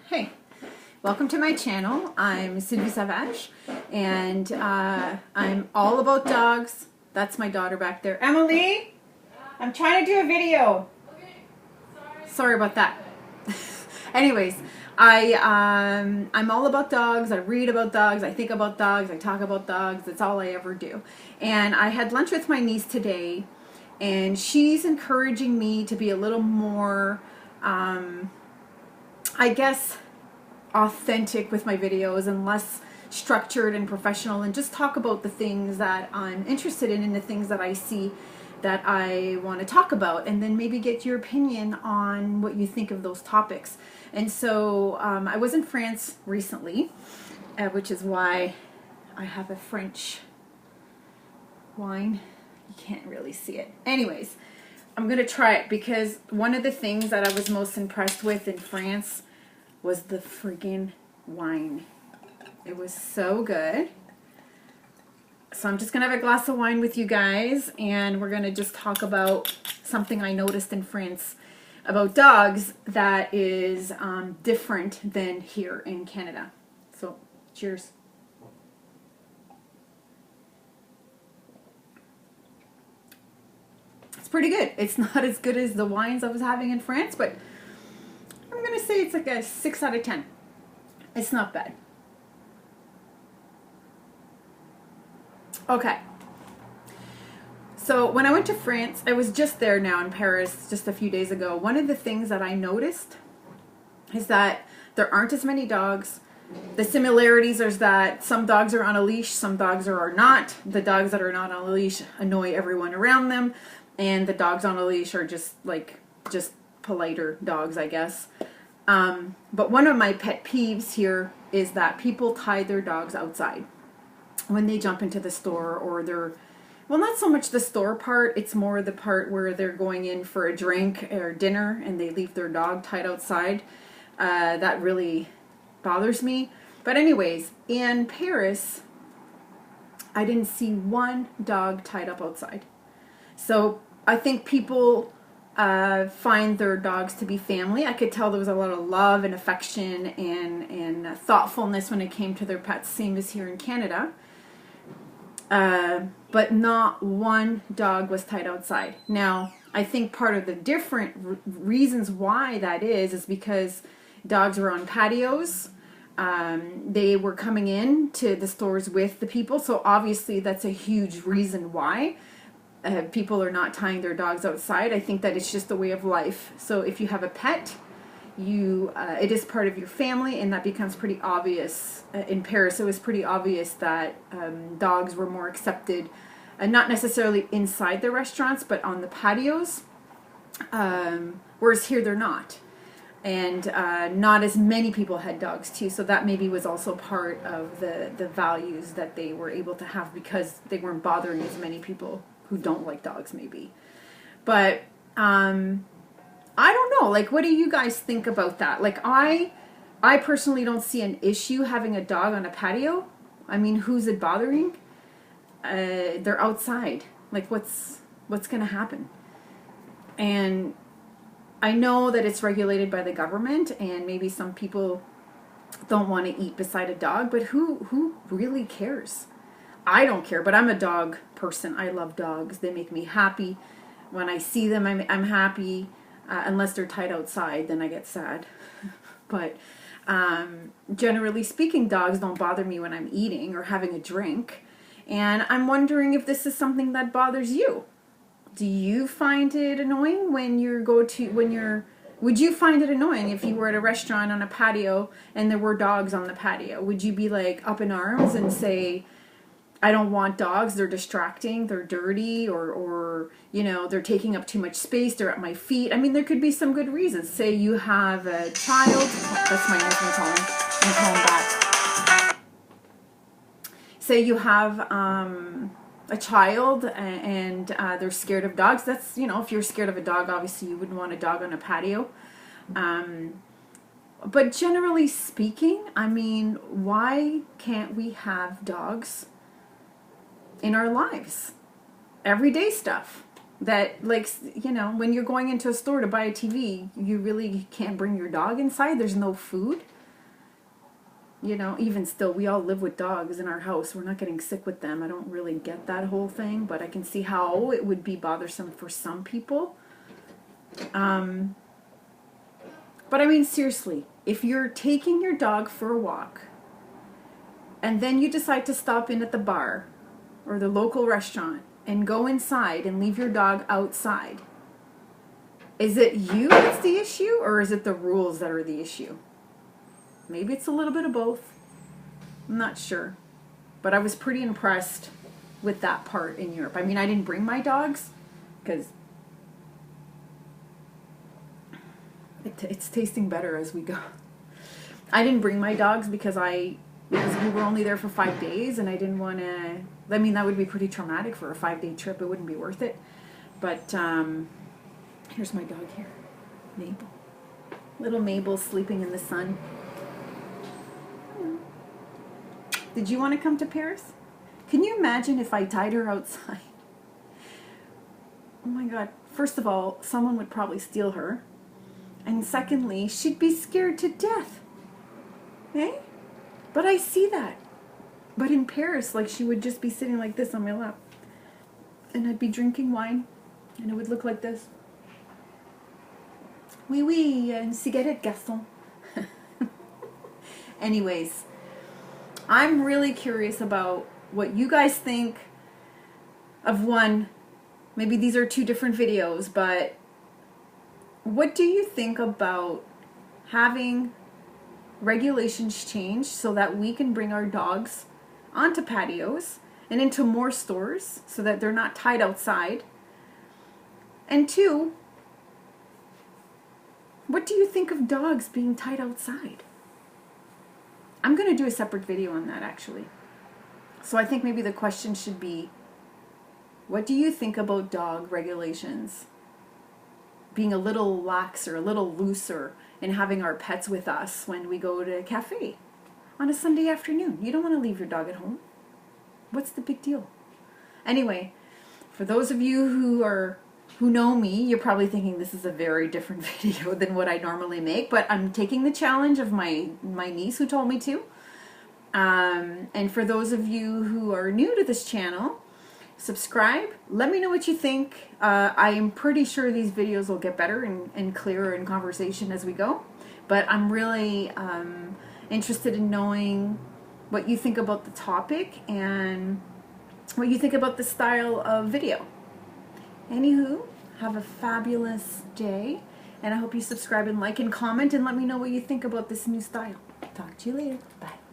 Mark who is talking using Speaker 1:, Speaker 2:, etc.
Speaker 1: Hey, welcome to my channel. I'm Sylvie Savage, and I'm all about dogs. That's my daughter back there. Emily, I'm trying to do a video. Sorry about that. Anyways, I'm all about dogs. I read about dogs. I think about dogs. I talk about dogs. That's all I ever do. And I had lunch with my niece today, and she's encouraging me to be a little more, I guess, authentic with my videos and less structured and professional, and just talk about the things that I'm interested in and the things that I see that I want to talk about, and then maybe get your opinion on what you think of those topics. And so I was in France recently, which is why I have a French wine. You can't really see it. Anyways, I'm going to try it because one of the things that I was most impressed with in France was the friggin' wine. It was so good. So I'm just going to have a glass of wine with you guys, and we're going to just talk about something I noticed in France about dogs that is different than here in Canada. So, cheers. It's pretty good. It's not as good as the wines I was having in France, but I'm going to say it's like a 6 out of 10. It's not bad. Okay. So when I went to France, I was just there now in Paris just a few days ago. One of the things that I noticed is that there aren't as many dogs. The similarities is that some dogs are on a leash, some dogs are not. The dogs that are not on a leash annoy everyone around them, and the dogs on a leash are just politer dogs, I guess. But one of my pet peeves here is that people tie their dogs outside when they jump into the store, or they're, well, not so much the store part, it's more the part where they're going in for a drink or dinner and they leave their dog tied outside. That really bothers me. But anyways, in Paris, I didn't see one dog tied up outside. So I think people find their dogs to be family. I could tell there was a lot of love and affection and thoughtfulness when it came to their pets, same as here in Canada. But not one dog was tied outside. Now, I think part of the different reasons why that is because dogs were on patios. They were coming in to the stores with the people, so obviously that's a huge reason why people are not tying their dogs outside. I think that it's just a way of life. So if you have a pet, it is part of your family, and that becomes pretty obvious. In Paris, it was pretty obvious that dogs were more accepted, not necessarily inside the restaurants, but on the patios, whereas here they're not. And not as many people had dogs too, so that maybe was also part of the values that they were able to have, because they weren't bothering as many people who don't like dogs maybe. But I don't know, like, what do you guys think about that? Like, I personally don't see an issue having a dog on a patio. I mean, who's it bothering? They're outside. Like, what's gonna happen? And I know that it's regulated by the government, and maybe some people don't want to eat beside a dog, but who really cares? I don't care, but I'm a dog person. I love dogs. They make me happy. When I see them, I'm happy. Unless they're tied outside, then I get sad. But generally speaking, dogs don't bother me when I'm eating or having a drink. And I'm wondering if this is something that bothers you. Do you find it annoying when would you find it annoying if you were at a restaurant on a patio and there were dogs on the patio? Would you be like up in arms and say, I don't want dogs, they're distracting, they're dirty, or you know, they're taking up too much space, they're at my feet? I mean, there could be some good reasons. Say you have a child, that's my husband calling, I'm calling back. Say you have a child and they're scared of dogs. That's, you know, if you're scared of a dog, obviously you wouldn't want a dog on a patio. But generally speaking, I mean, why can't we have dogs in our lives? Everyday stuff that, like, you know, when you're going into a store to buy a TV, you really can't bring your dog inside. There's no food. You know, even still, we all live with dogs in our house. We're not getting sick with them. I don't really get that whole thing, but I can see how it would be bothersome for some people. But I mean, seriously, if you're taking your dog for a walk and then you decide to stop in at the bar or the local restaurant and go inside and leave your dog outside, is it you that's the issue, or is it the rules that are the issue? Maybe it's a little bit of both. I'm not sure. But I was pretty impressed with that part in Europe. I mean, I didn't bring my dogs because it's tasting better as we go. I didn't bring my dogs because we were only there for 5 days, and I didn't want to. I mean, that would be pretty traumatic for a 5-day trip. It wouldn't be worth it. But here's my dog here, Mabel. Little Mabel sleeping in the sun. Did you want to come to Paris? Can you imagine if I tied her outside? Oh my God. First of all, someone would probably steal her. And secondly, she'd be scared to death. Eh? But I see that. But in Paris, like, she would just be sitting like this on my lap. And I'd be drinking wine. And it would look like this. Oui, oui, une cigarette, garçon. Anyways, I'm really curious about what you guys think of one. Maybe these are 2 different videos, but what do you think about having regulations change so that we can bring our dogs onto patios and into more stores so that they're not tied outside? And 2, what do you think of dogs being tied outside? I'm going to do a separate video on that, actually. So I think maybe the question should be, what do you think about dog regulations being a little laxer, a little looser, and having our pets with us when we go to a cafe on a Sunday afternoon? You don't want to leave your dog at home. What's the big deal? Anyway, for those of you who know me, you're probably thinking this is a very different video than what I normally make, but I'm taking the challenge of my niece who told me to. And for those of you who are new to this channel, subscribe. Let me know what you think. I am pretty sure these videos will get better and clearer in conversation as we go, but I'm really interested in knowing what you think about the topic and what you think about the style of video. Anywho, have a fabulous day, and I hope you subscribe and like and comment and let me know what you think about this new style. Talk to you later. Bye.